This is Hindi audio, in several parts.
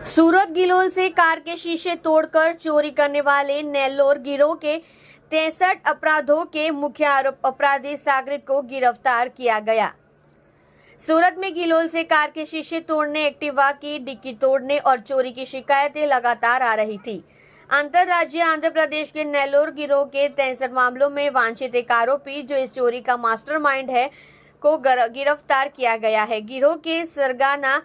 सूरत गिलोल से कार के शीशे तोड़कर चोरी करने वाले नेल्लोर गिरोह के 63 अपराधों के मुख्य अपराधी सागरित को गिरफ्तार किया गया। सूरत में गिलोल से कार के शीशे तोड़ने, एक्टिवा की डिक्की तोड़ने और चोरी की शिकायतें लगातार आ रही थी। अंतर्राज्यीय आंध्र प्रदेश के नेल्लोर गिरोह के 63 मामलों में वांछित एक आरोपी जो इस चोरी का मास्टरमाइंड है को गिरफ्तार किया गया है। गिरोह के सरगना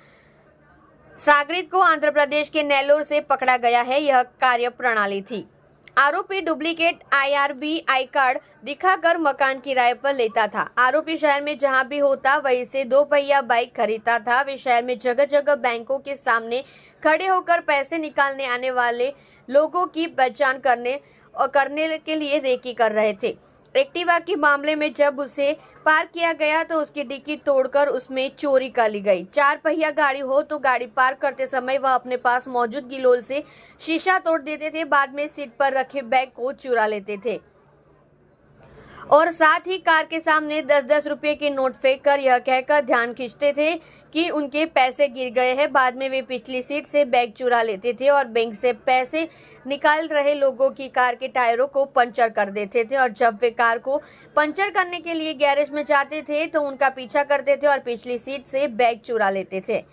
सागरित को आंध्र प्रदेश के नेल्लोर से पकड़ा गया है। यह कार्य प्रणाली थी। आरोपी डुप्लीकेट IRB आई कार्ड दिखाकर मकान किराए पर लेता था। आरोपी शहर में जहां भी होता वहीं से 2 पहिया बाइक खरीदता था। वे शहर में जगह जगह बैंकों के सामने खड़े होकर पैसे निकालने आने वाले लोगों की पहचान करने के लिए रेकी कर रहे थे। एक्टिवा के मामले में जब उसे पार्क किया गया तो उसकी डिक्की तोड़कर उसमें चोरी कर ली गई। 4 पहिया गाड़ी हो तो गाड़ी पार्क करते समय वह अपने पास मौजूद गिलोल से शीशा तोड़ देते थे। बाद में सीट पर रखे बैग को चुरा लेते थे और साथ ही कार के सामने 10-10 रुपए के नोट फेंक कर यह कहकर ध्यान खींचते थे कि उनके पैसे गिर गए हैं। बाद में वे पिछली सीट से बैग चुरा लेते थे और बैंक से पैसे निकाल रहे लोगों की कार के टायरों को पंचर कर देते थे। और जब वे कार को पंचर करने के लिए गैरेज में जाते थे तो उनका पीछा करते थे और पिछली सीट से बैग चुरा लेते थे।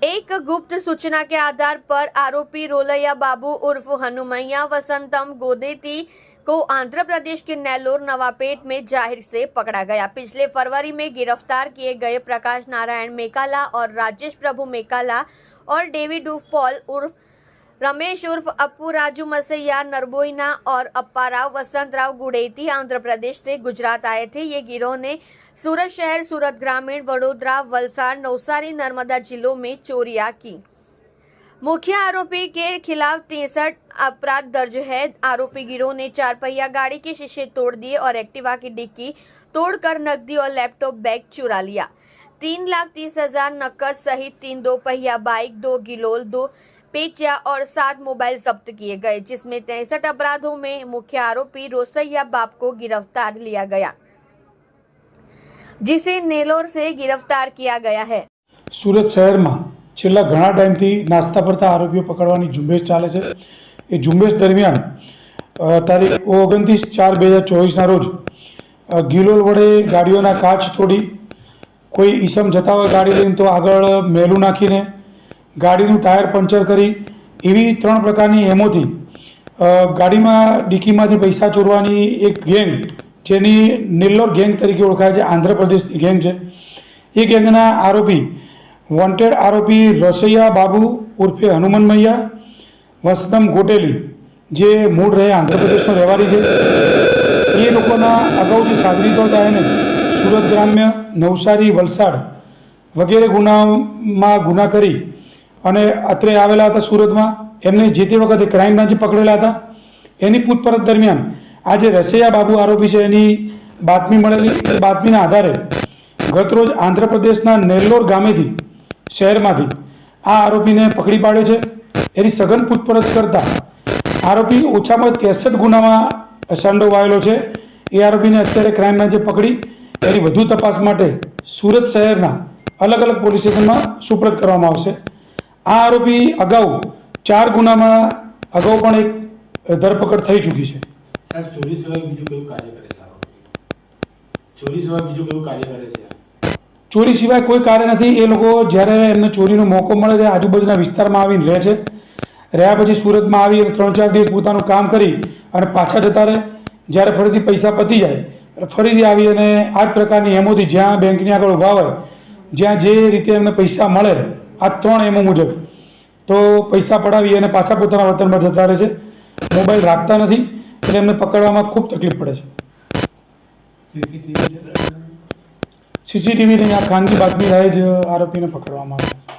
एक गुप्त सूचना के आधार पर आरोपी रोलैया बाबू उर्फ हनुमैया वसंतम गोदेती को आंध्र प्रदेश के नेल्लोर नवापेट में जाहिर से पकड़ा गया। पिछले फरवरी में गिरफ्तार किए गए प्रकाश नारायण मेकाला और राजेश प्रभु मेकाला और डेविड उर्फ पॉल उर्फ रमेश उर्फ अप्पू राजू मसैया नरबोइना और अप्पाराव वसंतराव गुड़ेती आंध्र प्रदेश से गुजरात आए थे। ये गिरोह ने सूरत शहर, सूरत ग्रामीण, वडोदरा, वलसाड़, नवसारी, नर्मदा जिलों में चोरियां की। मुख्य आरोपी के खिलाफ 63 अपराध दर्ज है। आरोपी गिरोह ने 4 पहिया गाड़ी के शीशे तोड़ दिए और एक्टिवा की डिक्की तोड़कर नकदी और लैपटॉप बैग चुरा लिया। 3,30,000 नकद सहित 3 2 पहिया बाइक, 2 गिलोल, 2 पेचिया और 7 मोबाइल जब्त किए गए, जिसमें 63 अपराधों में मुख्य आरोपी रोसैया बाप को गिरफ्तार लिया गया, जिसे नेल्लोर से गिरफ्तार किया गया है। सूरत शहर में छेल्ला घणा टाइमथी नास्ता फरता आरोपीओ पकड़वानी झुंबेश चाले छे। ए झुंबेश दरमियान तारीख 29/4/2024 ना रोज गिलोल वडे गाड़ीओना काच तोड़ी कोई ईसम जता होय गाड़ी लईने तो आगळ मेलू नाखीने गाड़ीनुं टायर पंचर करी एवी 3 प्रकारनी एमोथी गाड़ीमां डिक्कीमांथी पैसा चोरवानी एक गैंग जेनी नेल्लोर गैंग तरीके ओळखाय छे, आंध्र प्रदेशनी गैंग छे। ए गैंगना आरोपी वॉन्टेड आरोपी रोसैया बाबू उर्फे हनुमन मैया वसतम गोटेली जे मूળ रहे आंध्र प्रदेश में રહેવારી છે। એ લોકોના અગાઉથી સાગરીતો થાય सूरत ग्राम्य, नवसारी, वलसाड़ वगैरह गुनाओं गुना करी अने अत्रे आवेला था। सूरत में एमने जे ते वखते क्राइम ब्रांचे पकड़ेला था। एनी पूछपरछ दरमियान आज रसैया बाबू आरोपी है एनी बातमी मळेली। बातमीना आधारे गत रोज आंध्र प्रदेशना नेल्लोर गामेथी शहरमांथी आ आरोपी ने पकड़ी पाड्यो छे। एनी सघन पूछपरछ करता आरोपी ओछामां 63 गुनामां संडोवायेलो छे। ए आरोपी ने अत्यारे क्राइम ब्रांचे पकड़ी एनी વધુ तपास माटे सूरत शहरना अलग अलग पोलीस स्टेशनमां सुपुर्द करवामां आवशे। आ आरोपी अगाऊ 4 गुनामां अगाऊ पण एक धरपकड़ थई चूकी छे। चोरी सिवाय बीजुं केवुं कार्य करे छे आरोपी? चोरी सिवाय बीजुं केवुं कार्य करे छे? चोरी सिवाय कोई कार्य नहीं। ये लोग जयरे एमने चोरीनो मौको मळे त्यारे आजूबाजूना विस्तारमां आवीने रहे छे। रह्या पछी सूरतमां आवी 3-4 दिवस पोतानुं काम करी अने पाछा जता रहे। ज्यारे फरीथी पैसा पती जाय फरीथी आवी अने आ ज प्रकारनी एमोथी ज्यां बेंकनी आगळ उभा होय ज्यां जे रीते एમને पैसा मळे आ 3 एमो मुजब तो पैसा पडावी अने पाछा पोताना वतन पर जता रहे छे। मोबाइल राखता नथी એટલે એમને પકડવામાં ખૂબ તકલીફ પડે છે। સીસીટીવી નહીં, આ ખાનગી બાતમી રહે જ આરોપીને પકડવામાં આવે છે।